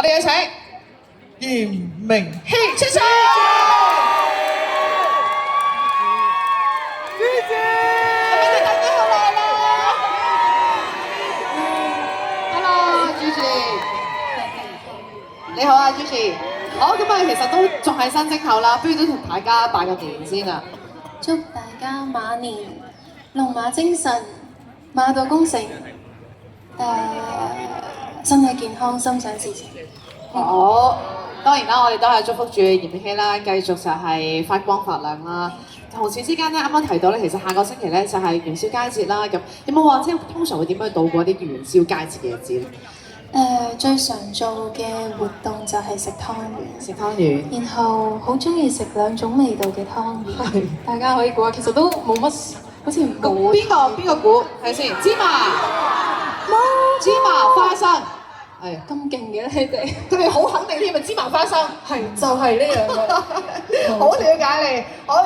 我哋有請嚴明希出場。朱姐，我哋等咗好耐啦。Hello，朱持。你好啊，朱持。好，咁啊，其實都仲係新正頭啦，不如都同大家拜個年先啊。祝大家馬年龍馬精神，馬到功成，身體健康，心想事成。好，當然啦，我哋都係祝福住嚴明希啦，繼續就係發光發亮啦。同時之間咧，啱啱提到咧，其實下個星期咧就係元宵佳節啦。咁有冇話即係通常會點樣度過啲元宵佳節嘅日子咧？最常做嘅活動就係食湯圓，食湯圓。然後好中意食兩種味道嘅湯圓，大家可以估下，其實都冇乜，好似冇。邊個估？睇先，芝麻。芝麻花生。係。咁勁嘅你哋，佢哋好肯定添啊！芝麻花生。係就係呢樣嘅。好了解你。好，